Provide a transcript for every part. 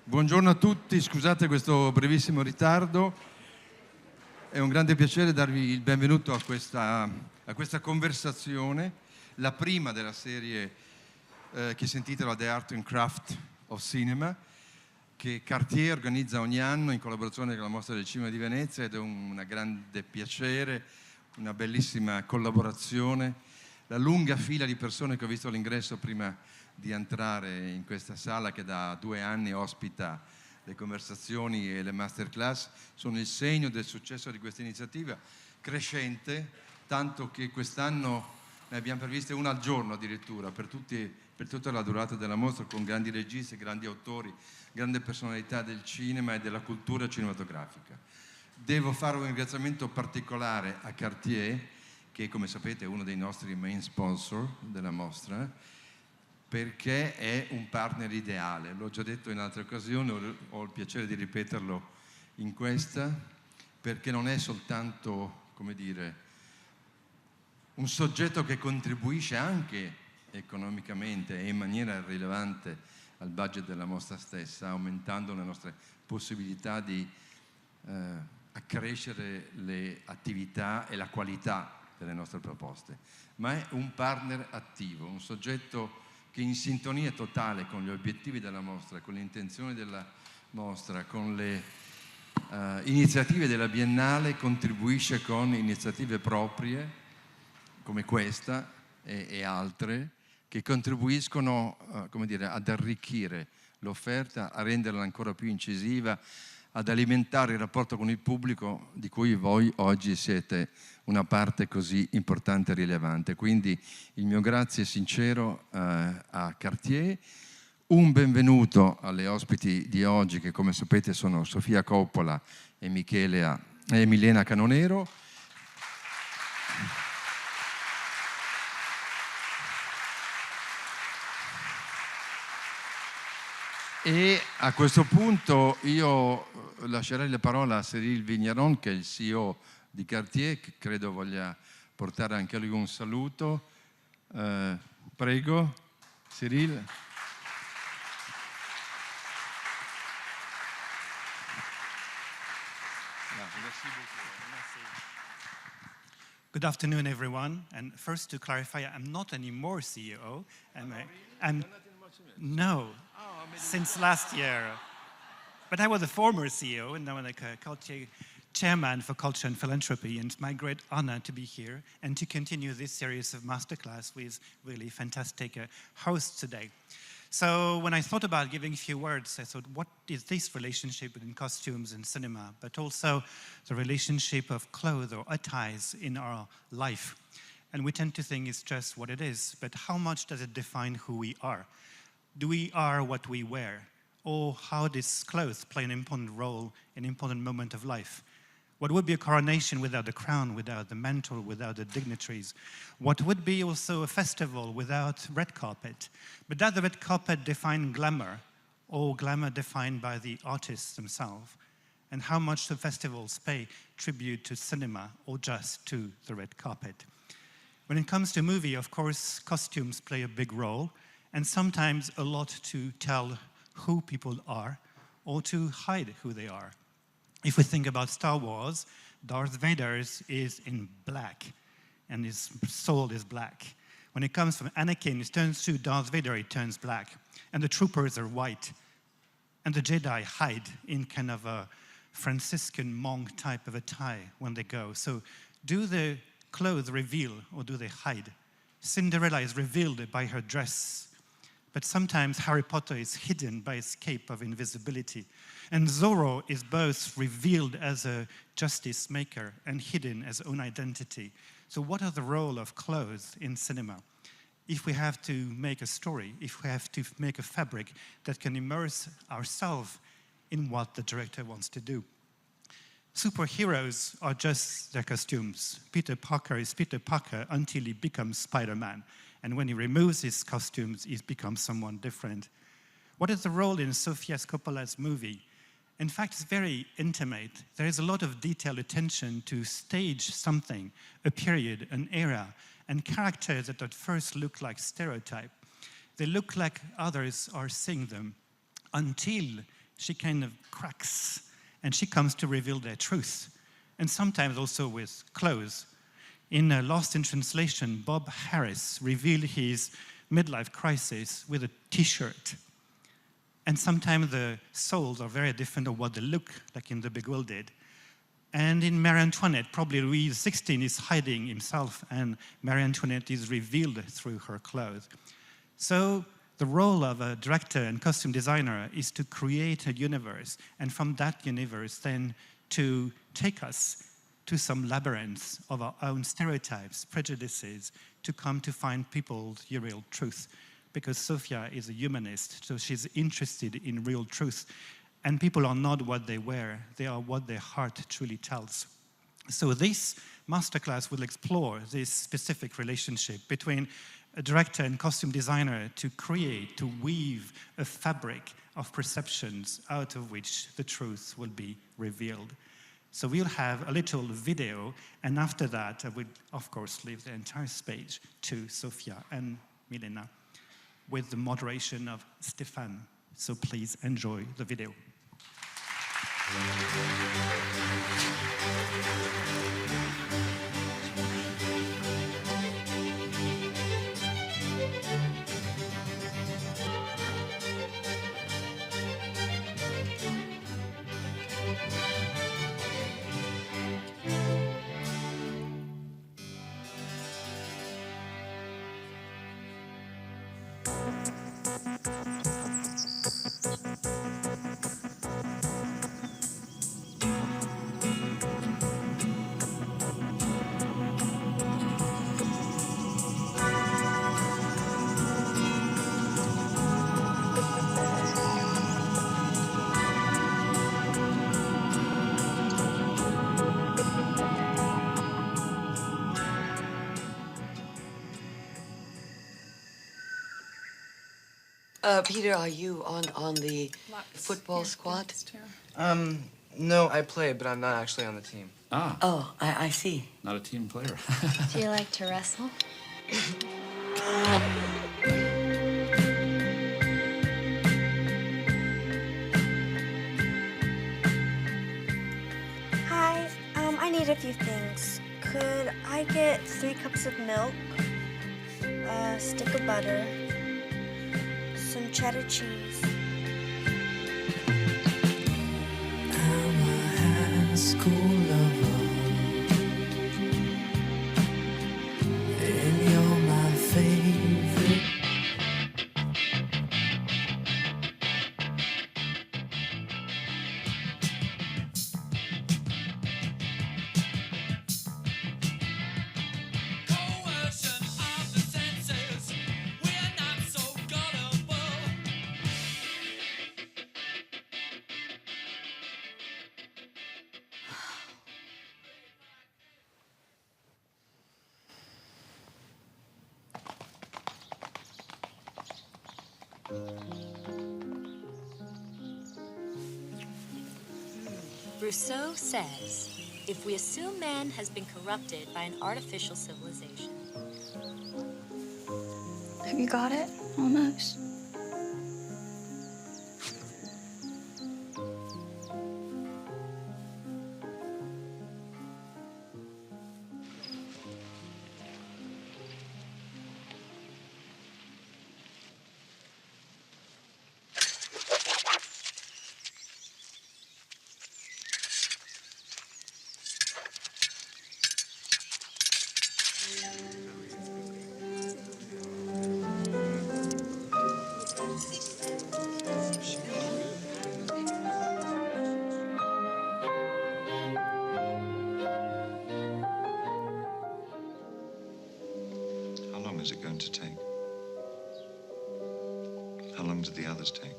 Buongiorno a tutti, scusate questo brevissimo ritardo. È un grande piacere darvi il benvenuto a questa conversazione, la prima della serie che si intitola The Art and Craft of Cinema, che Cartier organizza ogni anno in collaborazione con la Mostra del Cinema di Venezia, ed è un grande piacere, una bellissima collaborazione. La lunga fila di persone che ho visto all'ingresso prima di entrare in questa sala, che da 2 anni ospita le conversazioni e le masterclass, sono il segno del successo di questa iniziativa crescente, tanto che quest'anno ne abbiamo previste una al giorno addirittura per tutta la durata della mostra, con grandi registi, grandi autori, grandi personalità del cinema e della cultura cinematografica. Devo fare un ringraziamento particolare a Cartier, che come sapete è uno dei nostri main sponsor della mostra, perché è un partner ideale. L'ho già detto in altre occasioni, ho il piacere di ripeterlo in questa, perché non è soltanto, come dire, un soggetto che contribuisce anche economicamente e in maniera rilevante al budget della mostra stessa, aumentando le nostre possibilità di accrescere le attività e la qualità delle nostre proposte, ma è un partner attivo, un soggetto che in sintonia totale con gli obiettivi della mostra, con le intenzioni della mostra, con le iniziative della Biennale, contribuisce con iniziative proprie come questa e altre, che contribuiscono come dire, ad arricchire l'offerta, a renderla ancora più incisiva, ad alimentare il rapporto con il pubblico, di cui voi oggi siete una parte così importante e rilevante. Quindi il mio grazie sincero a Cartier, un benvenuto alle ospiti di oggi, che come sapete sono Sofia Coppola e Milena Canonero. E a questo punto io lascerei la parola a Cyril Vigneron, che è il CEO di Cartier, che credo voglia portare anche a lui un saluto. Prego, Cyril. Good afternoon, everyone. And first, to clarify, I'm not anymore CEO. No, since last year. But I was a former CEO, and now I'm like a Cartier chairman for culture and philanthropy, and it's my great honor to be here and to continue this series of masterclass with really fantastic hosts today. So when I thought about giving a few words, I thought, what is this relationship between costumes and cinema, but also the relationship of clothes or attires in our life? And we tend to think it's just what it is, but how much does it define who we are? Do we are what we wear? Or how does clothes play an important role, an important moment of life? What would be a coronation without the crown, without the mantle, without the dignitaries? What would be also a festival without red carpet? But does the red carpet define glamour, or glamour defined by the artists themselves? And how much do festivals pay tribute to cinema, or just to the red carpet? When it comes to movie, of course, costumes play a big role, and sometimes a lot to tell who people are, or to hide who they are. If we think about Star Wars, Darth Vader is in black, and his soul is black. When it comes from Anakin, it turns to Darth Vader, it turns black. And the troopers are white. And the Jedi hide in kind of a Franciscan monk type of attire when they go. So do the clothes reveal, or do they hide? Cinderella is revealed by her dress, but sometimes Harry Potter is hidden by his cape of invisibility. And Zorro is both revealed as a justice maker and hidden as own identity. So what are the role of clothes in cinema? If we have to make a story, if we have to make a fabric that can immerse ourselves in what the director wants to do. Superheroes are just their costumes. Peter Parker is Peter Parker until he becomes Spider-Man. And when he removes his costumes, he becomes someone different. What is the role in Sofia Coppola's movie? In fact, it's very intimate. There is a lot of detailed attention to stage something, a period, an era, and characters that at first look like stereotype. They look like others are seeing them until she kind of cracks, and she comes to reveal their truth, and sometimes also with clothes. In Lost in Translation, Bob Harris revealed his midlife crisis with a t-shirt. And sometimes the souls are very different of what they look like in The Bewildered. And in Marie Antoinette, probably Louis XVI is hiding himself, and Marie Antoinette is revealed through her clothes. So the role of a director and costume designer is to create a universe, and from that universe then to take us to some labyrinths of our own stereotypes, prejudices, to come to find people's real truth. Because Sofia is a humanist, so she's interested in real truth. And people are not what they wear, they are what their heart truly tells. So this masterclass will explore this specific relationship between a director and costume designer to create, to weave a fabric of perceptions out of which the truth will be revealed. So we'll have a little video, and after that, I will, of course, leave the entire stage to Sofia and Milena with the moderation of Stéphane. So please enjoy the video. Peter, are you on the football squad? No, I play, but I'm not actually on the team. Ah. Oh, I see. Not a team player. Do you like to wrestle? Hi, I need a few things. Could I get 3 cups of milk, a stick of butter, some cheddar cheese? I'm a high school lover, and you're my favorite. Coercion of the senses, we're not so gullible. Rousseau says, if we assume man has been corrupted by an artificial civilization. Have you got it? Almost. How long is it going to take? How long do the others take?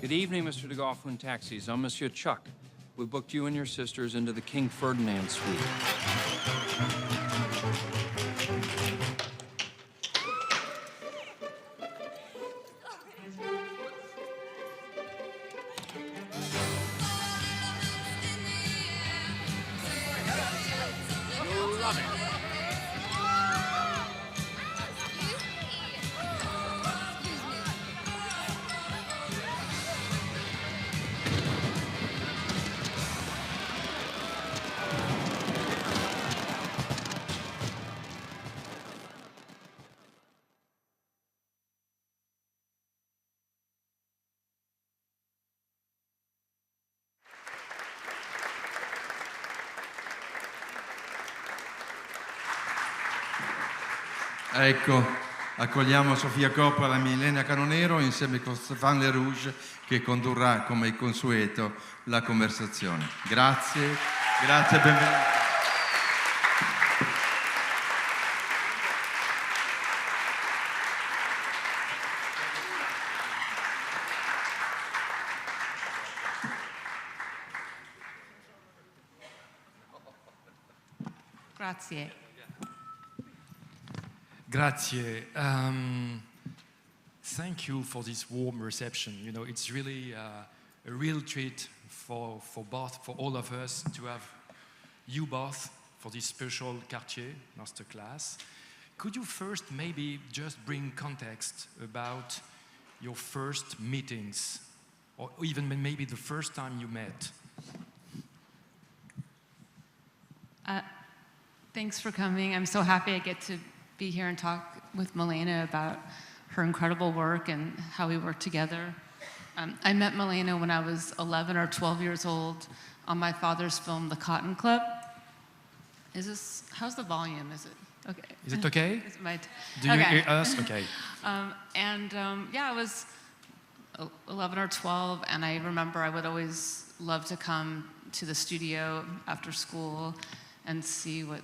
Good evening, Mr. de Gofflin Taxis. I'm Monsieur Chuck. We booked you and your sisters into the King Ferdinand suite. Ecco, accogliamo Sofia Coppola e Milena Canonero insieme con Stéphane Lerouge che condurrà come consueto la conversazione. Grazie, grazie e benvenuti. Grazie. Grazie. Thank you for this warm reception. You know, it's really a real treat for all of us to have you both for this special Cartier masterclass. Could you first maybe just bring context about your first meetings, or even maybe the first time you met? Thanks for coming. I'm so happy I get to be here and talk with Milena about her incredible work and how we work together. I met Milena when I was 11 or 12 years old on my father's film, The Cotton Club. How's the volume? Is it okay? Is it okay? Do you okay. hear us? Okay. I was 11 or 12, and I remember I would always love to come to the studio after school and see what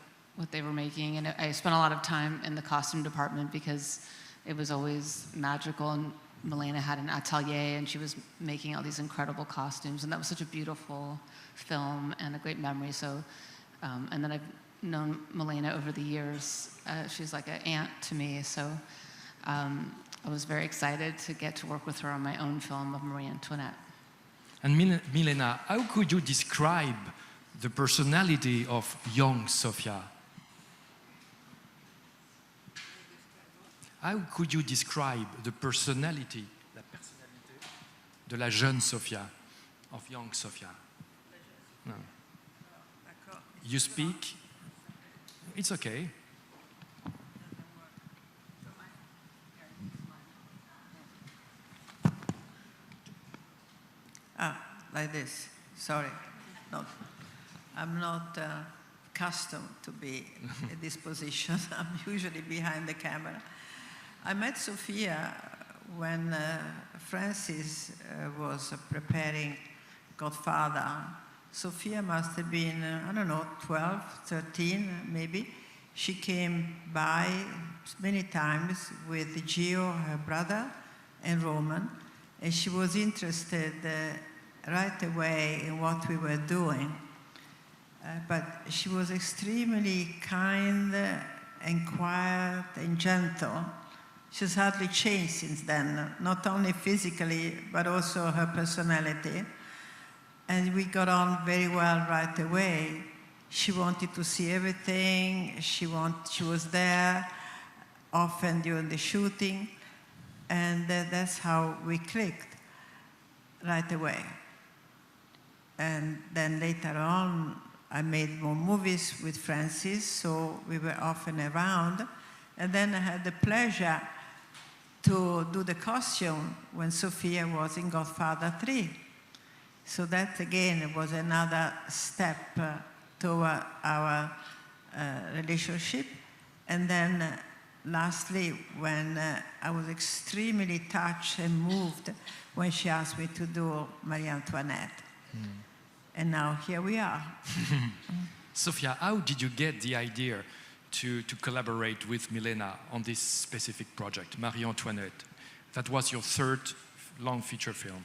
they were making. And I spent a lot of time in the costume department because it was always magical. And Milena had an atelier, and she was making all these incredible costumes. And that was such a beautiful film and a great memory. So, and then I've known Milena over the years. She's like an aunt to me. So I was very excited to get to work with her on my own film of Marie Antoinette. And Milena, how could you describe the personality of young Sofia? How could you describe the personality, la personnalité de la jeune Sofia, of young Sofia? No. You speak? It's okay. Like this. Sorry. No, I'm not accustomed to be in this position. I'm usually behind the camera. I met Sofia when Francis was preparing Godfather. Sofia must have been, 12, 13 maybe. She came by many times with Gio, her brother, and Roman, and she was interested right away in what we were doing. But she was extremely kind and quiet and gentle. She's hardly changed since then, not only physically, but also her personality. And we got on very well right away. She wanted to see everything. She was there often during the shooting. And that's how we clicked right away. And then later on, I made more movies with Francis, so we were often around. And then I had the pleasure to do the costume when Sofia was in Godfather 3. So that, again, was another step toward our relationship. And then lastly, when I was extremely touched and moved when she asked me to do Marie Antoinette. And now here we are. Sofia, how did you get the idea to collaborate with Milena on this specific project, Marie Antoinette? That was your third long feature film.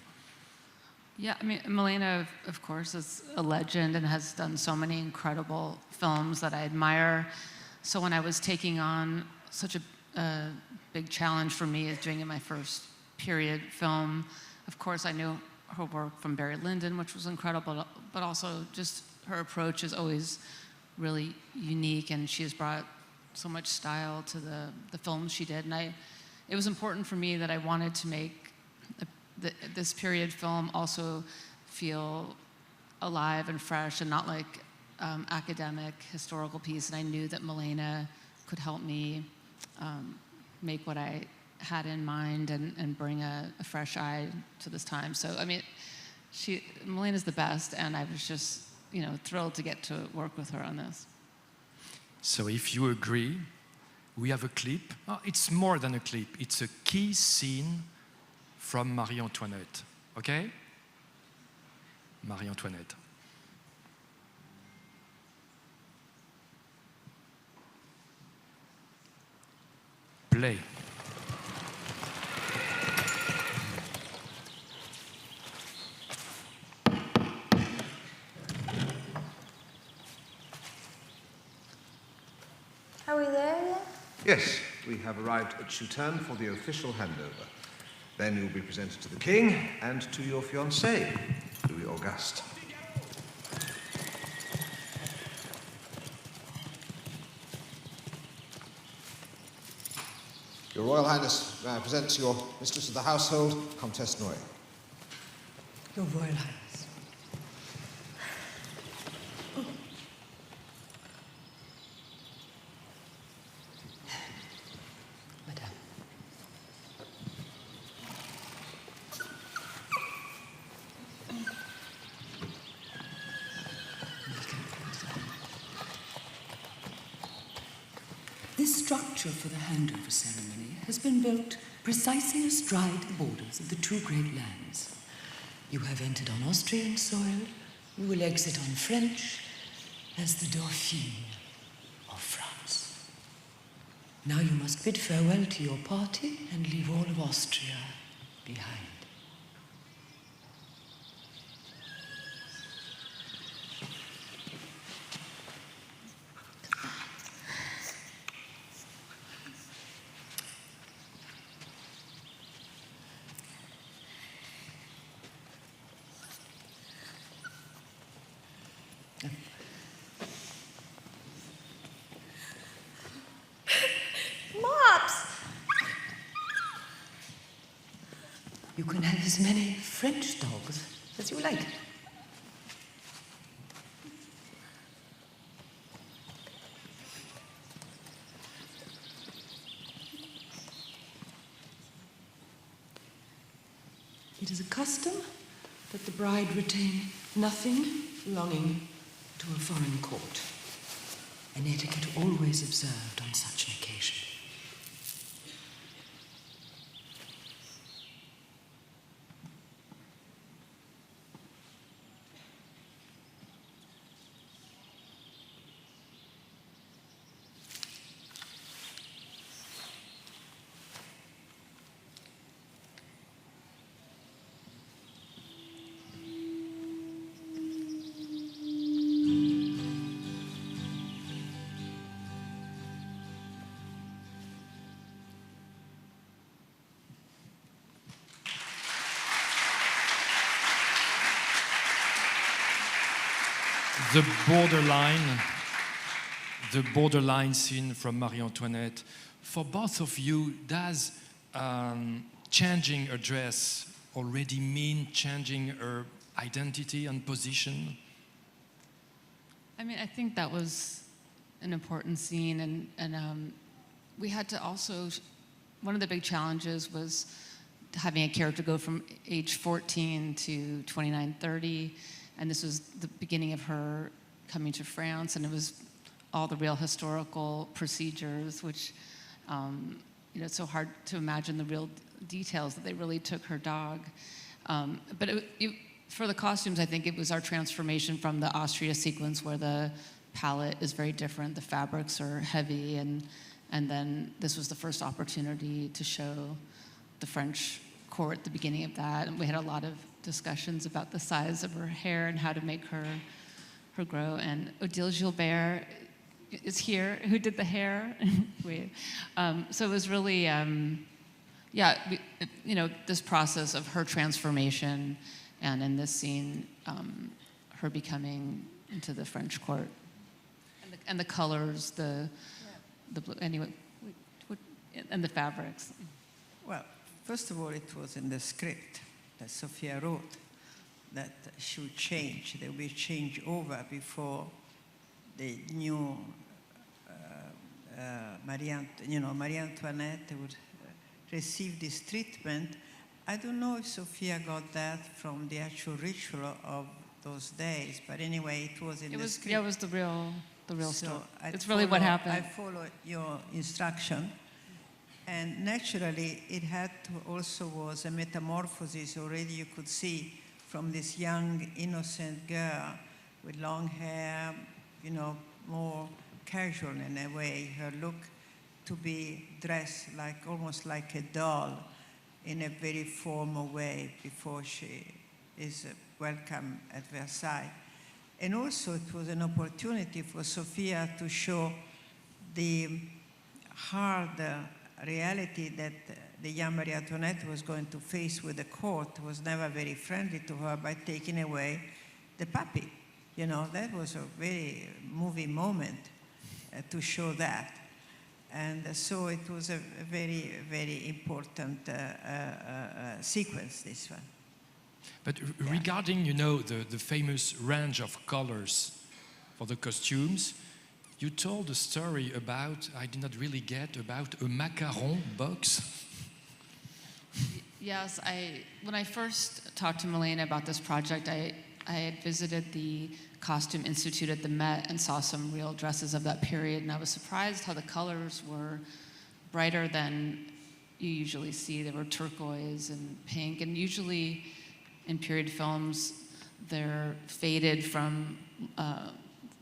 Yeah, I mean, Milena, of course, is a legend and has done so many incredible films that I admire. So when I was taking on such a big challenge for me as doing my first period film, of course, I knew her work from Barry Lyndon, which was incredible, but also just her approach is always really unique, and she has brought so much style to the films she did. And it was important for me that I wanted to make this period film also feel alive and fresh and not like academic historical piece. And I knew that Milena could help me make what I had in mind and bring a fresh eye to this time. So, I mean, Milena's the best, and I was just, thrilled to get to work with her on this. So if you agree, we have a clip. Oh, it's more than a clip. It's a key scene from Marie Antoinette. Okay? Marie Antoinette. Play. Are we there yet? Yes, we have arrived at Chautauqua for the official handover. Then you'll be presented to the king and to your fiancée, Louis Auguste. Your Royal Highness, may I present to your mistress of the household, Comtesse Noy. Your Royal Highness. Madame. This structure for the handover ceremony has been built precisely astride the borders of the two great lands. You have entered on Austrian soil, you will exit on French as the Dauphine of France. Now you must bid farewell to your party and leave all of Austria behind. Mops! You can have as many French dogs as you like. It is a custom that the bride retain nothing belonging to a foreign court. An etiquette always observed on such an occasion. The borderline scene from Marie Antoinette, for both of you, does changing her dress already mean changing her identity and position? I mean, I think that was an important scene, and we had to also, one of the big challenges was having a character go from age 14 to 29, 30, and this was the beginning of her coming to France, and it was all the real historical procedures, which, it's so hard to imagine the real details that they really took her dog. But for the costumes, I think it was our transformation from the Austria sequence where the palette is very different, the fabrics are heavy, and then this was the first opportunity to show the French court at the beginning of that. And we had a lot of discussions about the size of her hair and how to make her grow. And Odile Gilbert is here, who did the hair. So it was really, this process of her transformation, and in this scene, her becoming into the French court, and the colors, the blue. Anyway, and the fabrics. Well, first of all, it was in the script that Sofia wrote that she would change. There would be a changeover before the new Marie Antoinette would receive this treatment. I don't know if Sofia got that from the actual ritual of those days, but anyway, it was in the script. Yeah, it was the real. the real So story. I It's really what happened. I follow your instruction. And naturally, it had to also was a metamorphosis already you could see from this young, innocent girl with long hair, you know, more casual in a way, her look, to be dressed like almost like a doll in a very formal way before she is welcome at Versailles. And also it was an opportunity for Sofia to show the hard reality that the young Marie Antoinette was going to face with the court was never very friendly to her by taking away the puppy. You know, that was a very moving moment to show that. And so it was a very, very important sequence, this one. But regarding, you know, the famous range of colors for the costumes, you told a story about, I did not really get, about a macaron box. Yes, when I first talked to Milena about this project, I had visited the Costume Institute at the Met and saw some real dresses of that period, and I was surprised how the colors were brighter than you usually see. They were turquoise and pink, and usually in period films, they're faded from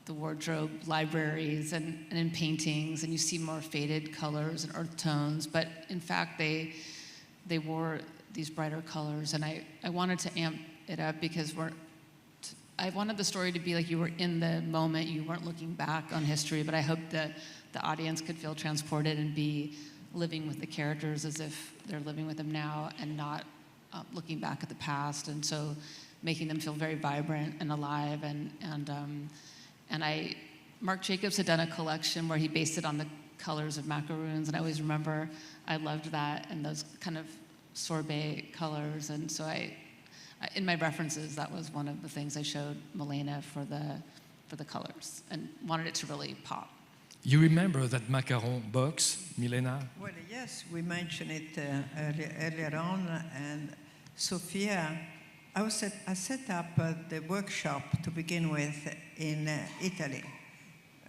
the wardrobe libraries and in paintings, and you see more faded colors and earth tones, but in fact, they wore these brighter colors, and I wanted to amp it up because I wanted the story to be like you were in the moment, you weren't looking back on history, but I hoped that the audience could feel transported and be living with the characters as if they're living with them now and not looking back at the past, and so making them feel very vibrant and alive. And Marc Jacobs had done a collection where he based it on the colors of macaroons, and I always remember I loved that and those kind of sorbet colors, and so in my references, that was one of the things I showed Milena for the colors and wanted it to really pop. You remember that macaron box, Milena? Well, yes, we mentioned it earlier on, and Sofia, I set up the workshop to begin with in Italy.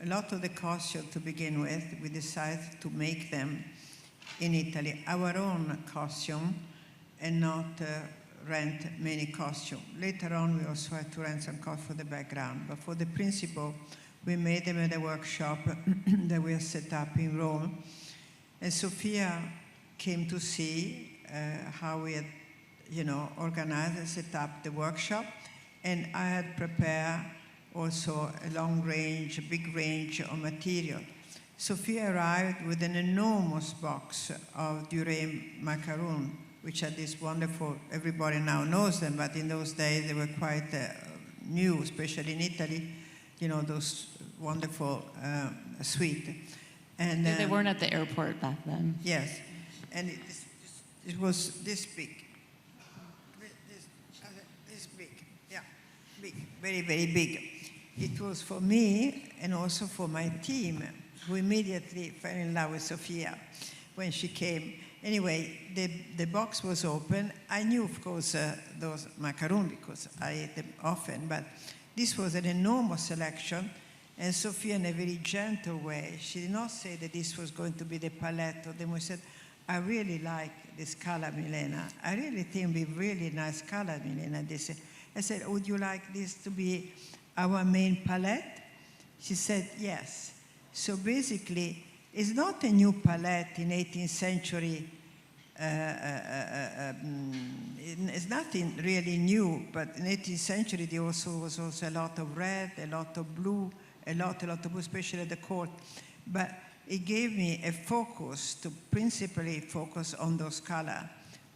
A lot of the costumes to begin with, we decided to make them in Italy, our own costume, and not rent many costumes. Later on, we also had to rent some costumes for the background, but for the principle, we made them at a workshop that we had set up in Rome. And Sofia came to see how we had, organized and set up the workshop. And I had prepared also a big range of material. Sofia arrived with an enormous box of Durée macaroon, which are this wonderful, everybody now knows them, but in those days they were quite new, especially in Italy, those wonderful sweet. And they weren't at the airport back then. Yes, and it was this big. This big, yeah, big, very, very big. It was for me and also for my team, who immediately fell in love with Sofia when she came. Anyway, the box was open. I knew, of course, those macaroons because I ate them often, but this was an enormous selection, and Sofia, in a very gentle way, she did not say that this was going to be the palette. Then we said, I really like this color, Milena. I really think it would be really nice color, Milena. I said, would you like this to be our main palette? She said, yes. So basically, it's not a new palette in 18th century. It's nothing really new, but in 18th century there was also a lot of red, a lot of blue, a lot of blue, especially at the court. But it gave me a focus to principally focus on those colors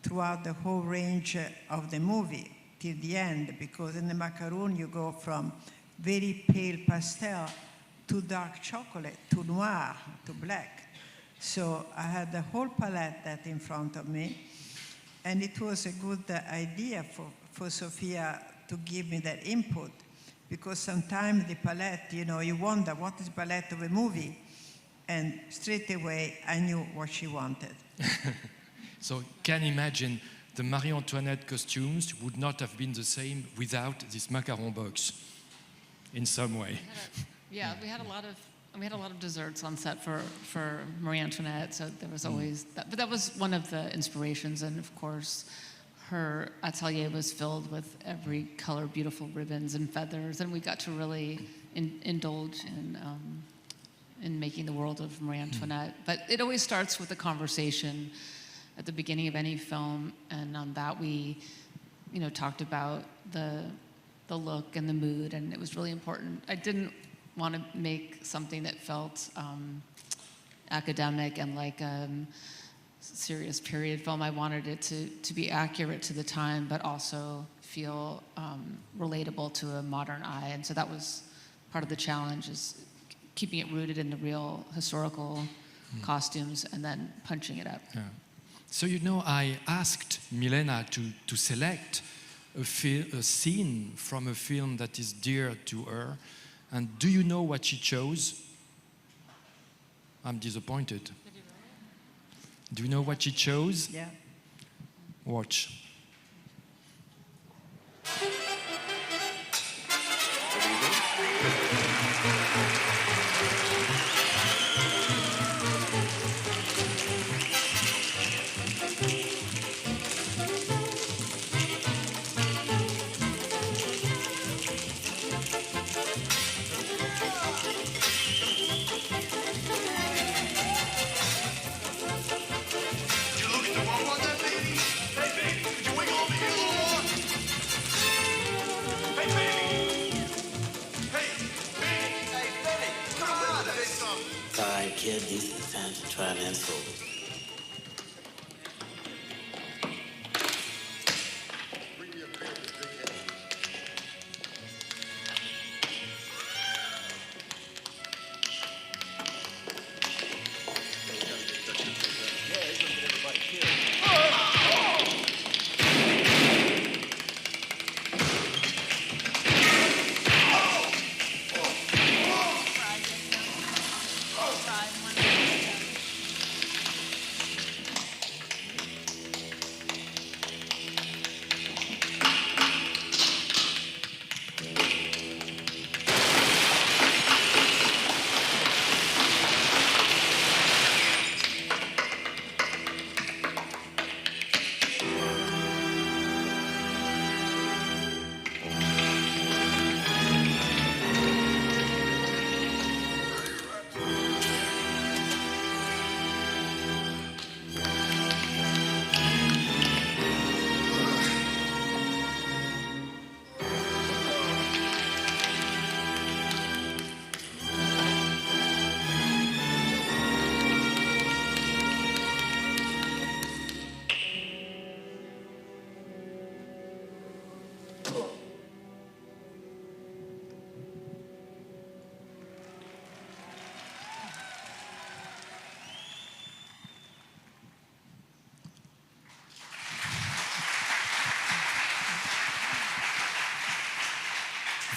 throughout the whole range of the movie till the end, because in the macaroon you go from very pale pastel to dark chocolate, to noir, to black. So I had the whole palette that in front of me, and it was a good idea for Sofia to give me that input, because sometimes the palette, you wonder what is palette of a movie, and straight away I knew what she wanted. So can imagine the Marie Antoinette costumes would not have been the same without this macaron box, in some way. Yeah, we had a lot of desserts on set for Marie Antoinette, so there was always that. But that was one of the inspirations, and of course, her atelier was filled with every color, beautiful ribbons and feathers, and we got to really indulge in making the world of Marie Antoinette. But it always starts with a conversation at the beginning of any film, and on that we, talked about the look and the mood, and it was really important. I didn't want to make something that felt academic and like a serious period film. I wanted it to be accurate to the time, but also feel relatable to a modern eye. And so that was part of the challenge, is keeping it rooted in the real historical costumes and then punching it up. Yeah. So, I asked Milena to select a scene from a film that is dear to her. And do you know what she chose? I'm disappointed. Do you know what she chose? Yeah. Watch. Kid, these are the times to try to unfold.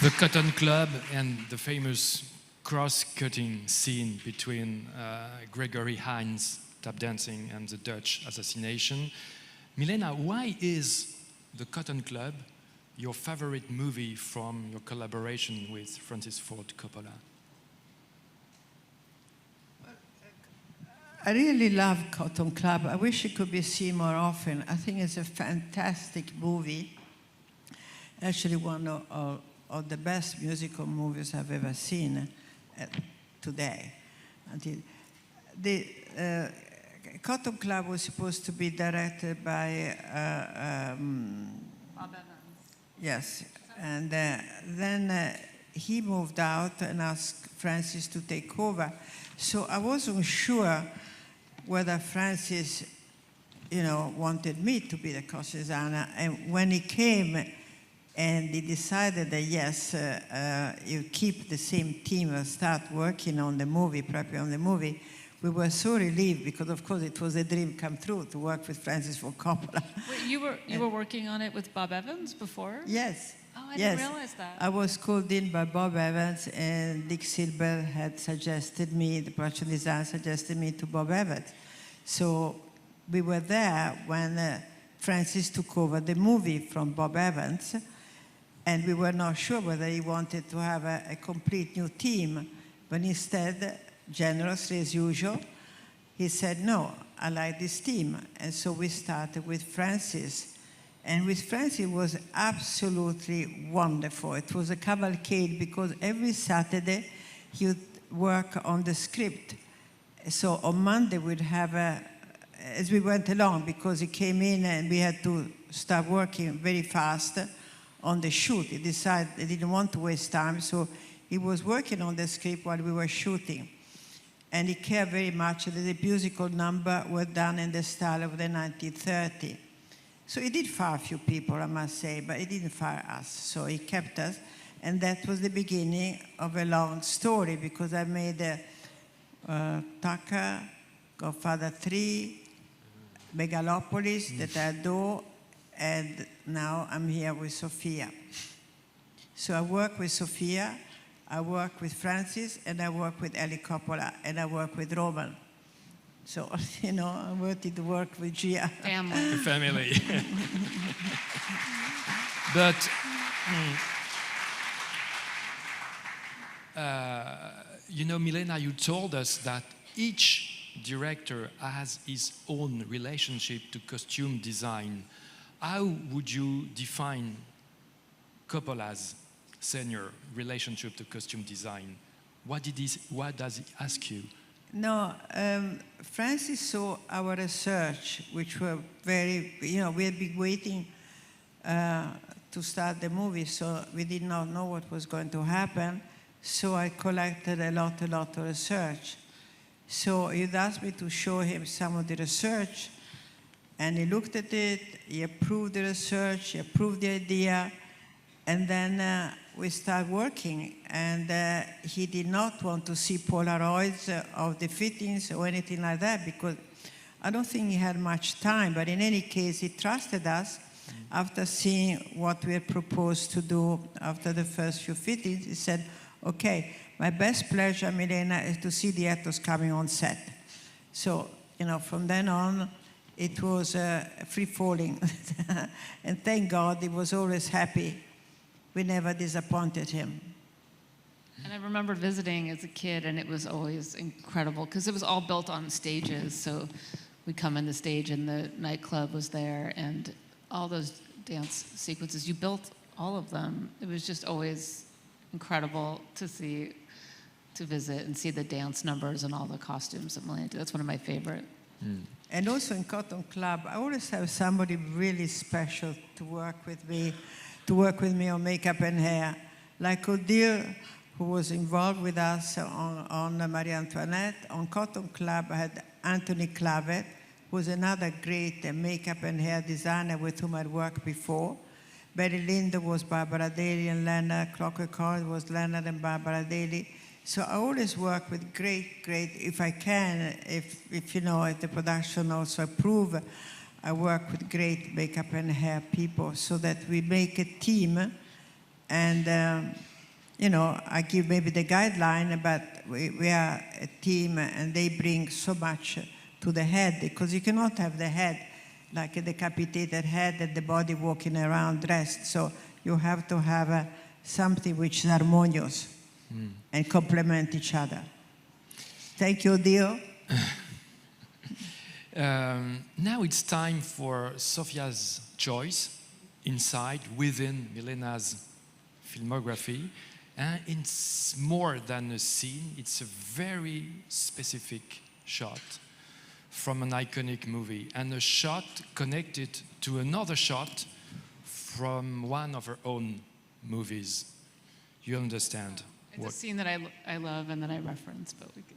The Cotton Club and the famous cross-cutting scene between Gregory Hines tap dancing and the Dutch assassination. Milena, why is The Cotton Club your favorite movie from your collaboration with Francis Ford Coppola? I really love Cotton Club. I wish it could be seen more often. I think it's a fantastic movie. Actually, one of the best musical movies I've ever seen today. The Cotton Club was supposed to be directed by Bob Evans. Yes, and then he moved out and asked Francis to take over. So I wasn't sure whether Francis, wanted me to be the costume designer. And when he came and he decided that yes, you keep the same team and start working on the movie, prepping on the movie, we were so relieved because, of course, it was a dream come true to work with Francis Ford Coppola. Wait, you were working on it with Bob Evans before? Yes. Oh, I didn't realize that. I was called in by Bob Evans, and Dick Silber had suggested me, the production designer suggested me to Bob Evans. So we were there when Francis took over the movie from Bob Evans, And we were not sure whether he wanted to have a complete new team, but instead, generously as usual, he said, no, I like this team. And so we started with Francis. And with Francis, it was absolutely wonderful. It was a cavalcade because every Saturday he would work on the script. So on Monday we'd have as we went along, because he came in and we had to start working very fast on the shoot. He decided he didn't want to waste time, so he was working on the script while we were shooting. And he cared very much that the musical number were done in the style of the 1930. So he did fire a few people, I must say, but he didn't fire us. So he kept us, and that was the beginning of a long story, because I made Tucker, Godfather 3, Megalopolis, that I adore, and now I'm here with Sofia. So I work with Sofia, I work with Francis, and I work with Ellie Coppola, and I work with Roman. So, you know, I'm worthy to work with Gia. Family. Family. But you know, Milena, you told us that each director has his own relationship to costume design. How would you define Coppola's senior relationship to costume design? What does he ask you? No, Francis saw our research, which were very, you know, we had been waiting to start the movie, so we did not know what was going to happen. So I collected a lot of research. So he'd asked me to show him some of the research, and he looked at it, he approved the research, he approved the idea, and then we started working. And he did not want to see Polaroids of the fittings or anything like that, because I don't think he had much time. But in any case, he trusted us. After seeing what we had proposed to do after the first few fittings, he said, okay, my best pleasure, Milena, is to see the actors coming on set. So, you know, from then on, it was free-falling. And thank God, he was always happy. We never disappointed him. And I remember visiting as a kid, and it was always incredible, because it was all built on stages. So we'd come in the stage, and the nightclub was there, and all those dance sequences, you built all of them. It was just always incredible to see, to visit and see the dance numbers and all the costumes that Milena did. That's one of my favorite. And also in Cotton Club, I always have somebody really special to work with me on makeup and hair. Like Odile, who was involved with us on Marie Antoinette. On Cotton Club, I had Anthony Clavet, who was another great makeup and hair designer with whom I'd worked before. Barry Linder was Barbara Daly, and Leonard Clocker was Leonard and Barbara Daly. So I always work with great, if I can, if you know, if the production also approve, I work with great makeup and hair people so that we make a team. And, you know, I give maybe the guideline, but we are a team, and they bring so much to the head, because you cannot have the head like a decapitated head and the body walking around dressed. So you have to have something which is harmonious and complement each other. Thank you, Odile. Now it's time for Sofia's choice, inside, within Milena's filmography. And it's more than a scene, it's a very specific shot from an iconic movie, and a shot connected to another shot from one of her own movies. You understand? It's a scene that I love and that I reference, but we could.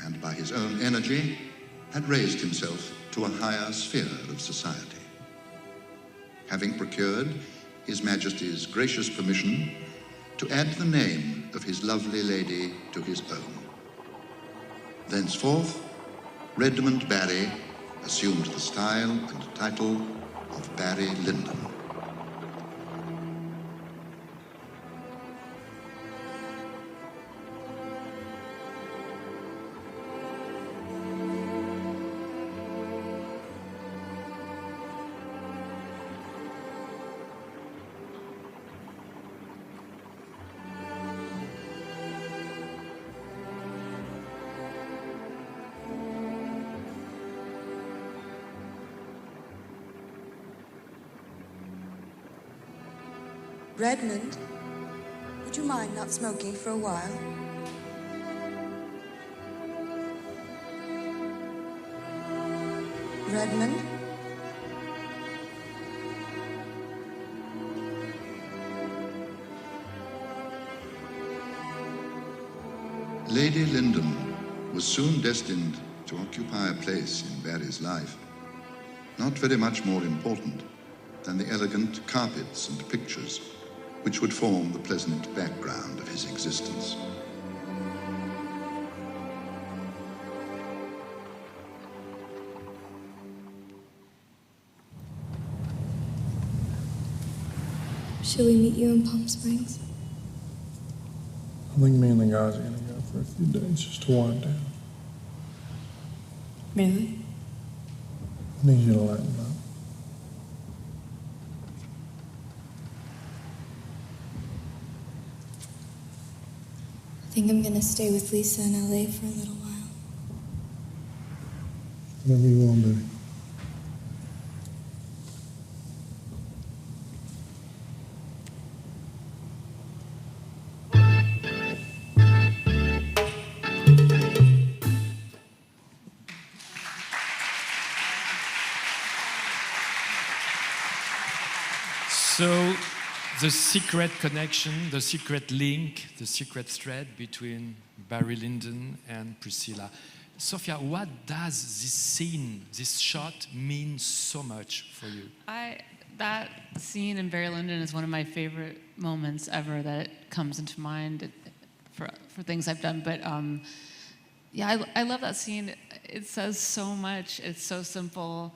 And by his own energy, had raised himself to a higher sphere of society. Having procured His Majesty's gracious permission to add the name of his lovely lady to his own. Thenceforth, Redmond Barry assumed the style and title of Barry Lyndon. Redmond, would you mind not smoking for a while? Redmond? Lady Lyndon was soon destined to occupy a place in Barry's life, not very much more important than the elegant carpets and pictures which would form the pleasant background of his existence. Shall we meet you in Palm Springs? I think me and the guys are gonna go for a few days just to wind down. Really? I need you to lighten up. I think I'm gonna stay with Lisa in LA for a little while. Whatever you want, baby. So, the secret connection, the secret link, the secret thread between Barry Lyndon and Priscilla. Sofia, what does this scene, this shot, mean so much for you? That scene in Barry Lyndon is one of my favorite moments ever that comes into mind for things I've done. But yeah, I love that scene. It says so much. It's so simple.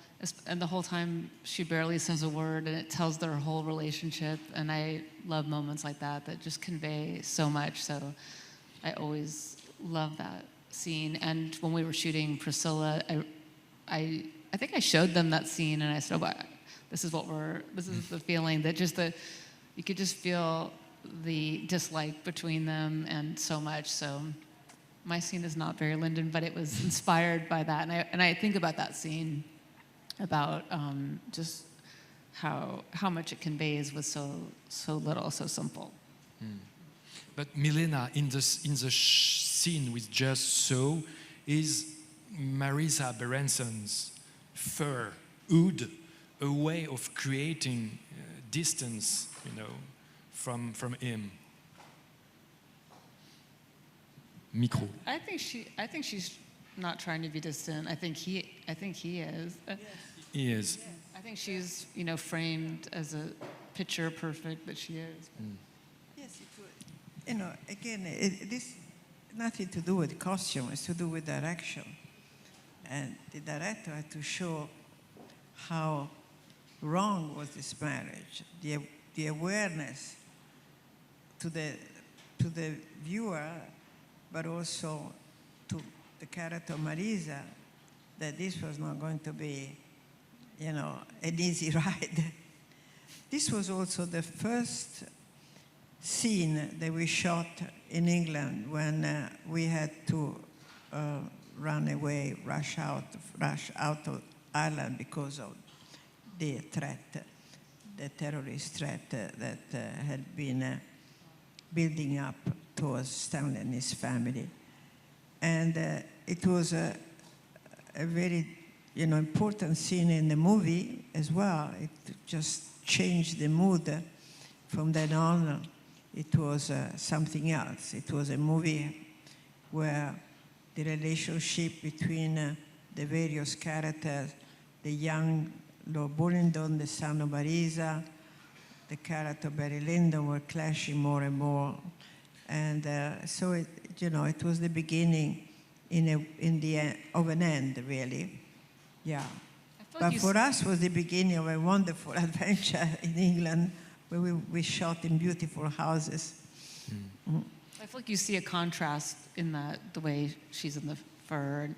And the whole time she barely says a word, and it tells their whole relationship. And I love moments like that just convey so much. So I always love that scene. And when we were shooting Priscilla, I think I showed them that scene, and I said, "Oh, this is the feeling that you could just feel the dislike between them, and so much." So my scene is not Barry Lyndon, but it was inspired by that. And I think about that scene, about just how much it conveys with so little, so simple. Mm. But Milena, in the scene with Just So, is Marisa Berenson's fur, oud, a way of creating distance, from him? Micro. I think she's not trying to be distant. I think he is. He is. I think she's, framed as a picture perfect that she is. Mm. Yes, it would. Again, this nothing to do with costume. It's to do with direction. And the director had to show how wrong was this marriage. The awareness to the viewer, but also to the character Marisa, that this was not going to be, an easy ride. This was also the first scene that we shot in England when we had to run away, rush out of Ireland because of the threat, the terrorist threat that had been building up towards Stanley and his family. And it was a very important scene in the movie as well. It just changed the mood. From then on, it was something else. It was a movie where the relationship between the various characters, the young Lord Bullingdon, the son of Marisa, the character Barry Lyndon, were clashing more and more. And so it was the beginning of an end, really. Yeah. But for us, it was the beginning of a wonderful adventure in England, where we shot in beautiful houses. Mm. I feel like you see a contrast in that, the way she's in the fur.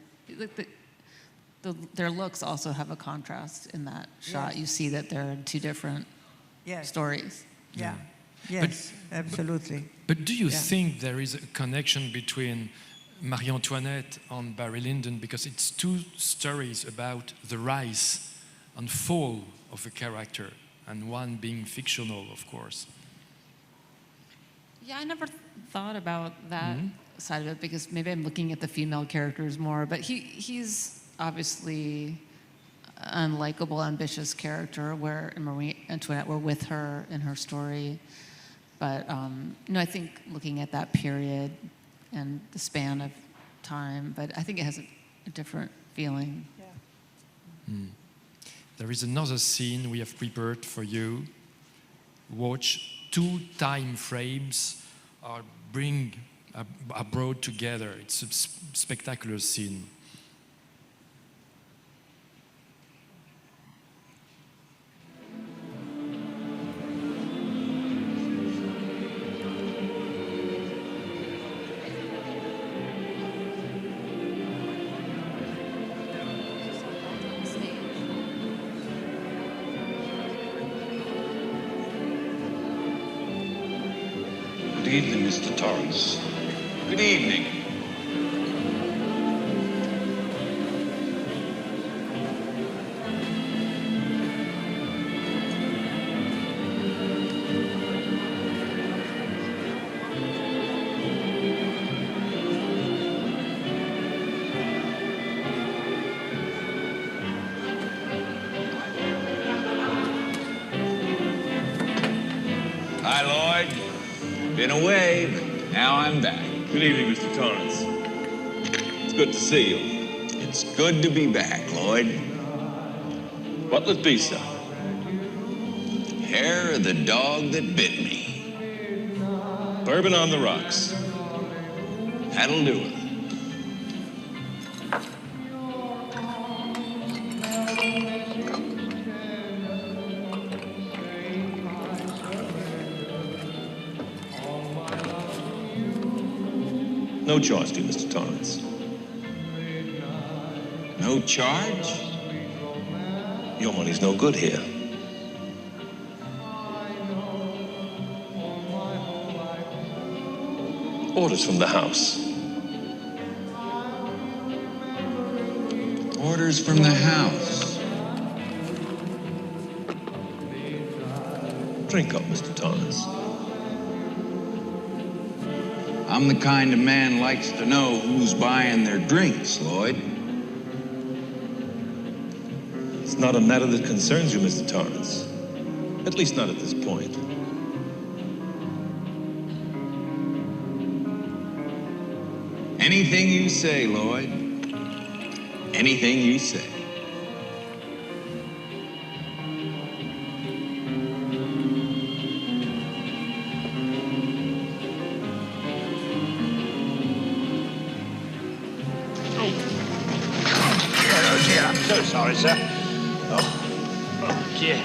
Their looks also have a contrast in that shot. Yes. You see that they're in two different stories. Yeah. Yes, absolutely. But do you think there is a connection between Marie Antoinette and Barry Lyndon? Because it's two stories about the rise and fall of a character, and one being fictional, of course. Yeah, I never thought about that side of it because maybe I'm looking at the female characters more, but he's obviously an unlikable, ambitious character where Marie Antoinette were with her in her story. But I think looking at that period and the span of time, but I think it has a different feeling. Yeah. There is another scene we have prepared for you. Watch. 2 time frames are brought together. It's a spectacular scene. Good evening, Mr. Torrance. Good evening. Hi, Lloyd. Been away, but now I'm back. Good evening, Mr. Torrance. It's good to see you. It's good to be back, Lloyd. What'll it be, sir? Hair of the dog that bit me. Bourbon on the rocks. That'll do it. No charge to you, Mr. Torrance. No charge? Your money's no good here. Orders from the house. Orders from the house. Drink up, Mr. Torrance. I'm the kind of man likes to know who's buying their drinks, Lloyd. It's not a matter that concerns you, Mr. Torrance. At least not at this point. Anything you say, Lloyd. Anything you say. I'm so sorry, sir. Oh, dear.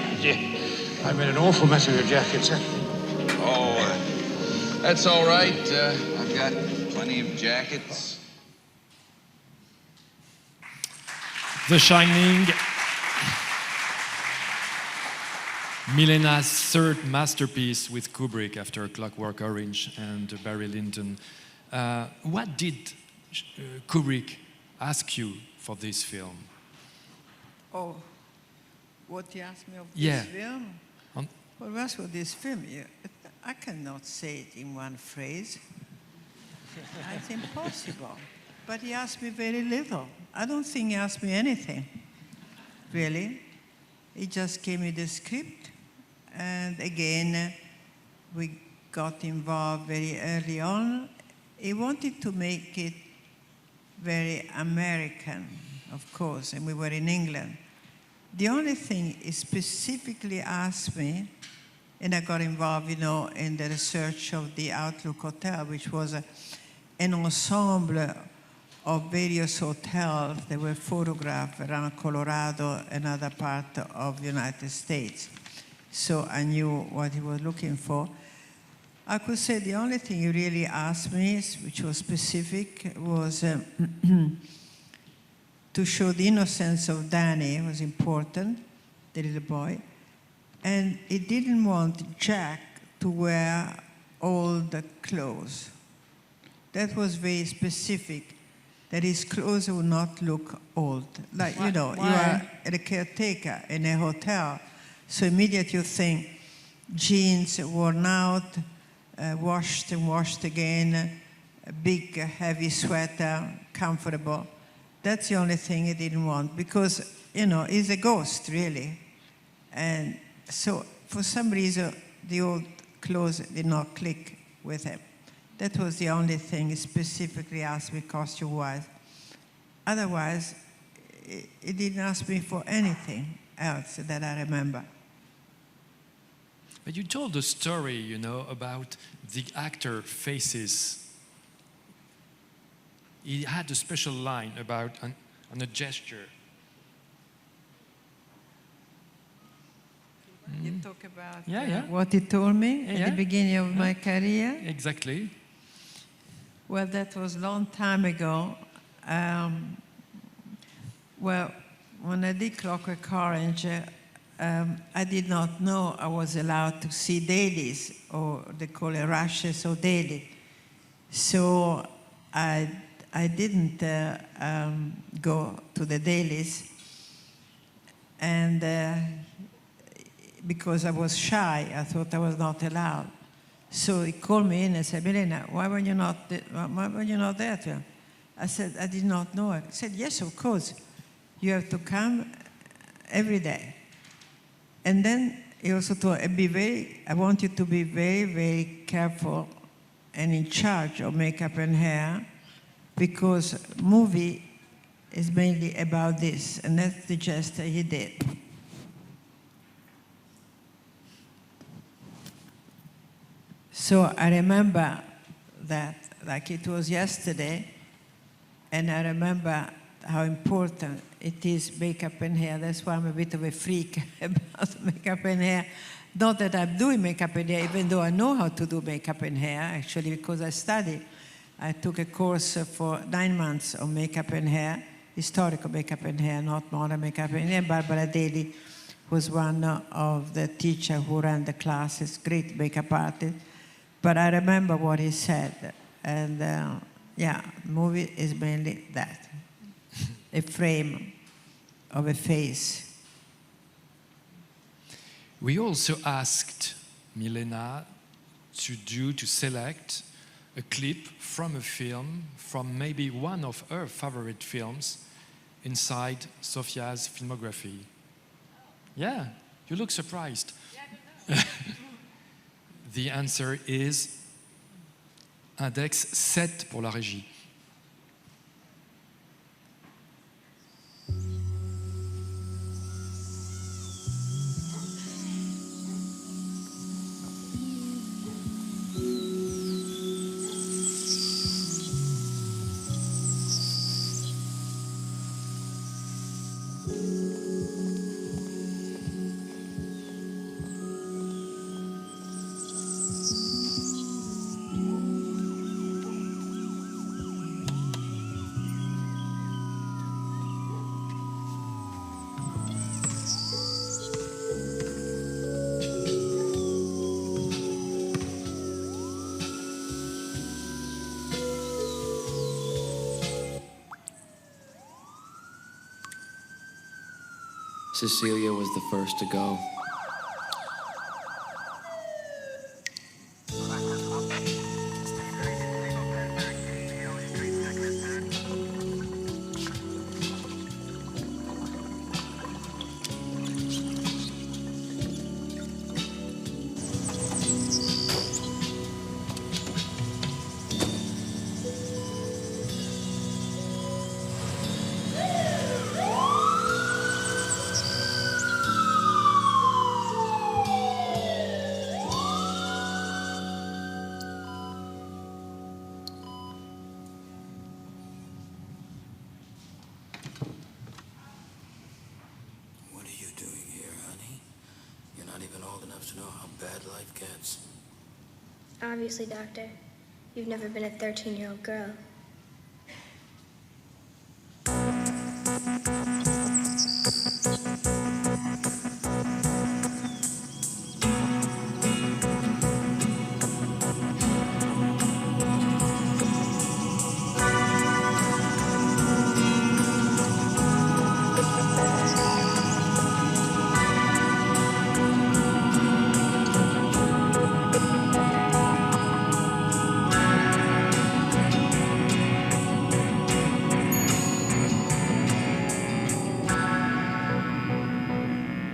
I made an awful mess of your jacket, sir. Oh, that's all right. I've got plenty of jackets. The Shining, Milena's third masterpiece with Kubrick after Clockwork Orange and Barry Lyndon. What did Kubrick ask you for this film? Oh, what he asked me of Yeah. this film? What was for this film? I cannot say it in one phrase. It's impossible. But he asked me very little. I don't think he asked me anything, really. He just gave me the script, and again, we got involved very early on. He wanted to make it very American, of course, and we were in England. The only thing he specifically asked me, and I got involved, in the research of the Outlook Hotel, which was an ensemble of various hotels that were photographed around Colorado and other parts of the United States. So I knew what he was looking for. I could say the only thing he really asked me, which was specific, was to show the innocence of Danny. Was important, the little boy. And he didn't want Jack to wear all the clothes. That was very specific, that his clothes would not look old. Like, you are a caretaker in a hotel, so immediately you think jeans worn out, washed and washed again, a big, heavy sweater, comfortable. That's the only thing he didn't want because, you know, he's a ghost, really. And so, for some reason, the old clothes did not click with him. That was the only thing he specifically asked me costume-wise. Otherwise, he didn't ask me for anything else that I remember. But you told a story, you know, about the actor faces. He had a special line about on a gesture. You talk about what he told me at the beginning of my career? Exactly. Well, that was a long time ago. Well, when I did Clockwork Orange, I did not know I was allowed to see dailies, or they call it rushes or daily. So I didn't go to the dailies, and because I was shy, I thought I was not allowed. So he called me in and said, Milena, why were you not there? I said, I did not know. He said, yes, of course. You have to come every day. And then he also told, I want you to be very, very careful and in charge of makeup and hair, because movie is mainly about this, and that's the gesture he did. So I remember that like it was yesterday, and I remember how important it is, makeup and hair. That's why I'm a bit of a freak about makeup and hair. Not that I'm doing makeup and hair, even though I know how to do makeup and hair, actually, because I studied. I took a course for 9 months on makeup and hair, historical makeup and hair, not modern makeup and hair. Barbara Daly was one of the teachers who ran the classes, great makeup artist. But I remember what he said, and movie is mainly that, a frame of a face. We also asked Milena to select a clip from a film, from maybe one of her favorite films inside Sofia's filmography. Yeah, you look surprised. The answer is index 7 pour la régie. Cecilia was the first to go. Obviously, Doctor, you've never been a 13-year-old girl.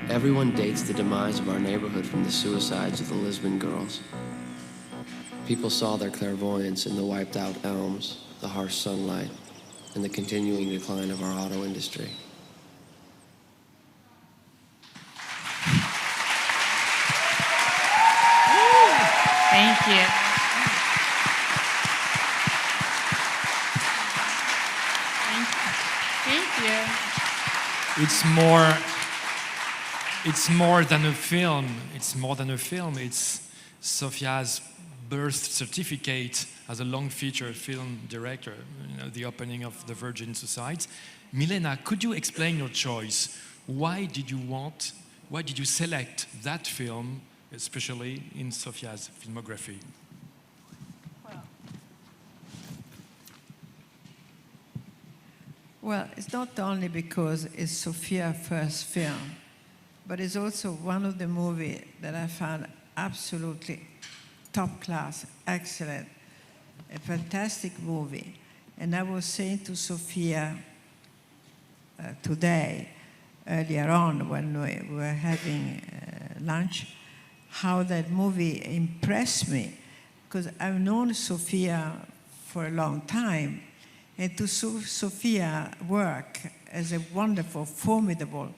Everyone dates the demise of our neighborhood from the suicides of the Lisbon girls. People saw their clairvoyance in the wiped out elms, the harsh sunlight, and the continuing decline of our auto industry. Thank you. Thank you. It's more than a film. It's more than a film. It's Sofia's birth certificate as a long feature film director, the opening of the Virgin Suicides. Milena, could you explain your choice? Why did you select that film, especially in Sofia's filmography? Well, it's not only because it's Sofia's first film, but it's also one of the movies that I found absolutely top class, excellent, a fantastic movie. And I was saying to Sofia today, earlier on when we were having lunch, how that movie impressed me, because I've known Sofia for a long time, and to Sofia work as a wonderful, formidable,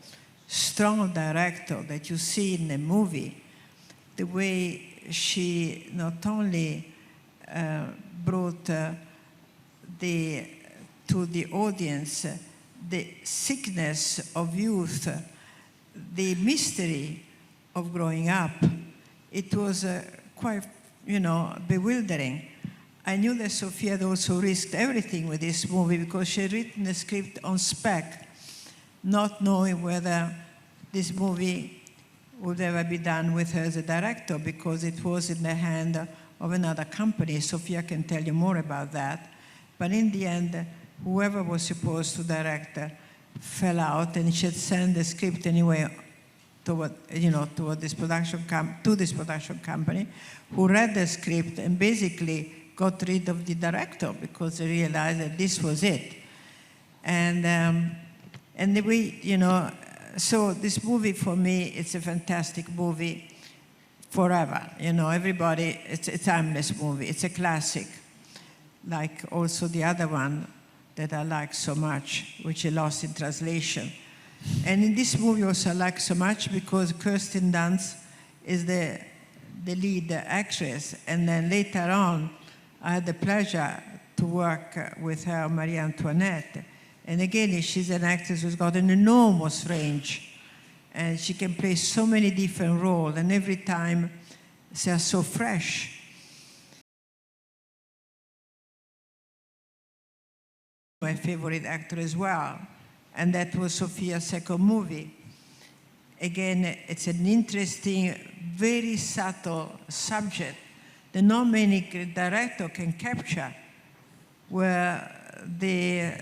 strong director that you see in the movie, the way she not only brought to the audience the sickness of youth, the mystery of growing up. It was quite, bewildering. I knew that Sofia had also risked everything with this movie because she had written the script on spec, not knowing whether this movie would ever be done with her as a director because it was in the hand of another company. Sofia can tell you more about that. But in the end, whoever was supposed to direct fell out, and she had sent the script anyway to this production company, who read the script and basically got rid of the director because they realized that this was it. And the way, so this movie for me, it's a fantastic movie forever. Everybody, it's a timeless movie. It's a classic, like also the other one that I like so much, which is Lost in Translation. And in this movie also I like so much because Kirsten Dunst is the lead actress. And then later on, I had the pleasure to work with her, Marie Antoinette. And again, she's an actress who's got an enormous range. And she can play so many different roles. And every time, they are so fresh. My favorite actor as well. And that was Sofia's second movie. Again, it's an interesting, very subtle subject that not many directors can capture, where the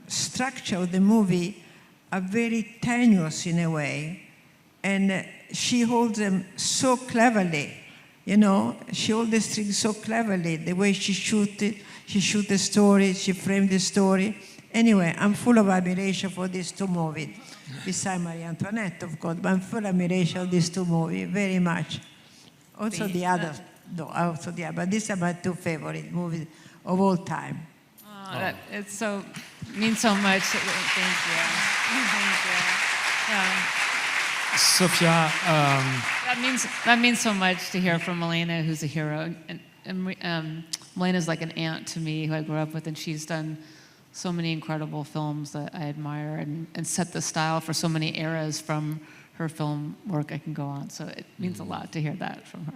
structure of the movie are very tenuous in a way, and she holds them so cleverly, she holds the strings so cleverly, the way she shoots it, she shoots the story, she framed the story. Anyway, I'm full of admiration for these two movies, besides Marie Antoinette, of course, but I'm full of admiration of these two movies, very much. Also the other, but these are my two favorite movies of all time. It means so much. Thank you. Thank you. Yeah. Sofia, that means so much to hear from Milena, who's a hero. And Milena's like an aunt to me, who I grew up with, and she's done so many incredible films that I admire and set the style for so many eras from her film work. I can go on. So it means a lot to hear that from her.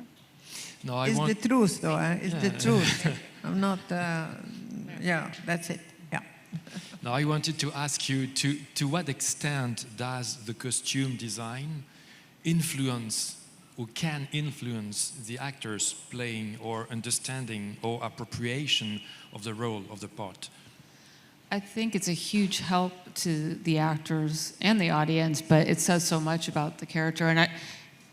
No, it's the truth, though. It's the truth. I'm not. That's it. Yeah. Now, I wanted to ask you to what extent does the costume design influence or can influence the actors playing or understanding or appropriation of the role of the part? I think it's a huge help to the actors and the audience, but it says so much about the character. And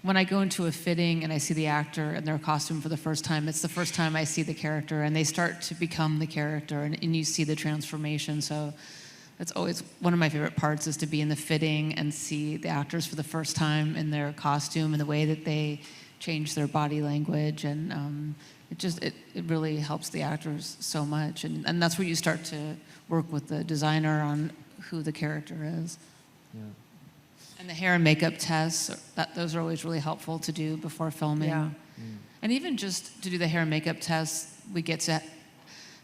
when I go into a fitting and I see the actor in their costume for the first time, it's the first time I see the character, and they start to become the character, and you see the transformation. So it's always one of my favorite parts is to be in the fitting and see the actors for the first time in their costume and the way that they change their body language, and it really helps the actors so much, and that's where you start to work with the designer on who the character is. Yeah. And the hair and makeup tests, those are always really helpful to do before filming. Yeah. And even just to do the hair and makeup tests, we get to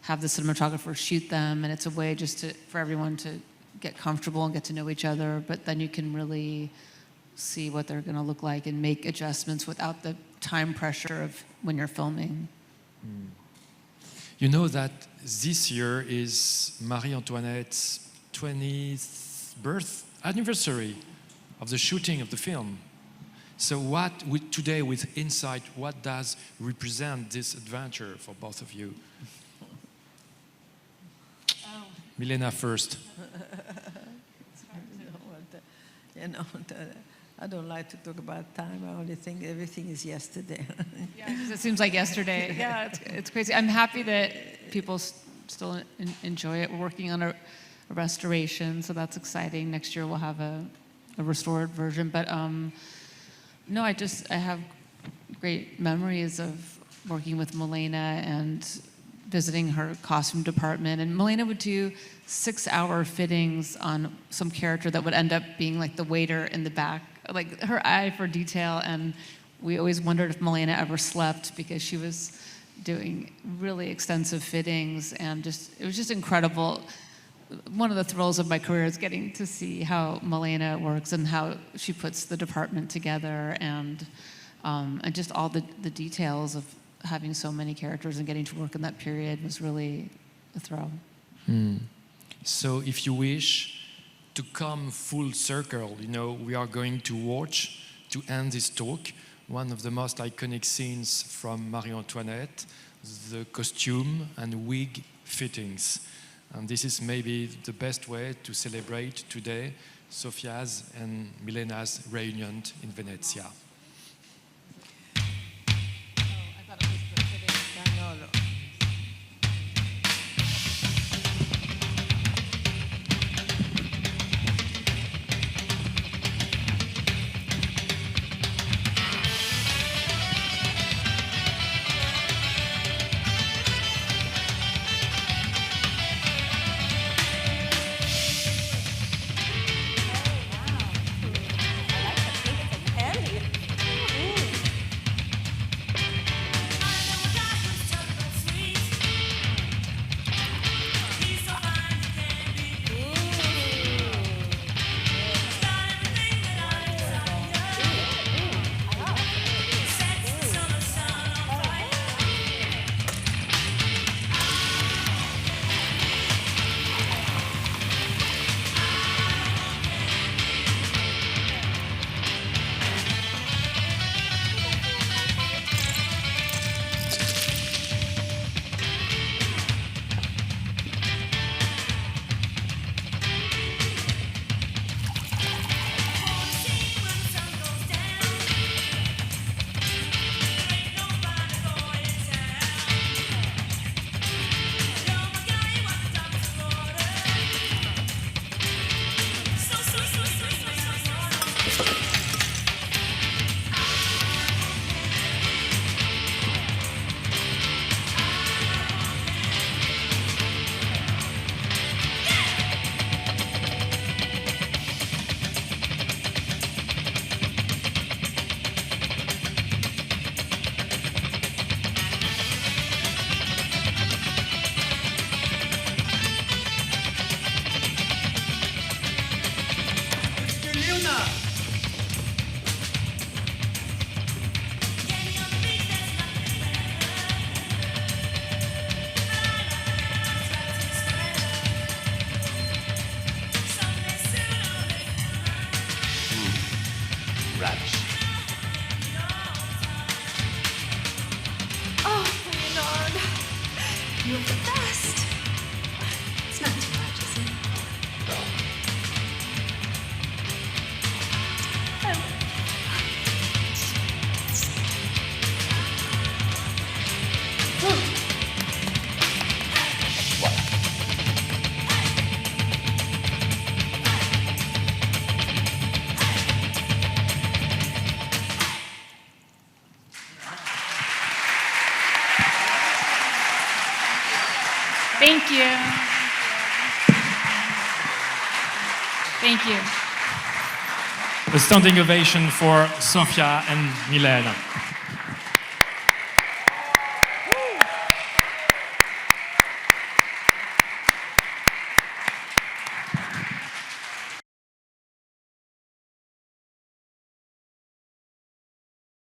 have the cinematographer shoot them, and it's a way just for everyone to get comfortable and get to know each other, but then you can really see what they're going to look like and make adjustments without the time pressure of when you're filming. You know that this year is Marie Antoinette's 20th birth anniversary of the shooting of the film. So today with Insight, what does represent this adventure for both of you? Milena first. I don't like to talk about time. I only think everything is yesterday. Yeah, 'cause it seems like yesterday. Yeah, it's crazy. I'm happy that people still enjoy it. We're working on a restoration, so that's exciting. Next year we'll have a restored version. But no, I have great memories of working with Milena and visiting her costume department. And Milena would do 6-hour fittings on some character that would end up being like the waiter in the back, like her eye for detail. And we always wondered if Milena ever slept because she was doing really extensive fittings, and it was just incredible. One of the thrills of my career is getting to see how Milena works and how she puts the department together, and just all the details of having so many characters and getting to work in that period was really a thrill. So if you wish to come full circle, we are going to watch, to end this talk, one of the most iconic scenes from Marie Antoinette, the costume and wig fittings. And this is maybe the best way to celebrate today Sofia's and Milena's reunion in Venezia. You're the best. It's not too much, is it? Thank you. Thank you. A standing ovation for Sofia and Milena.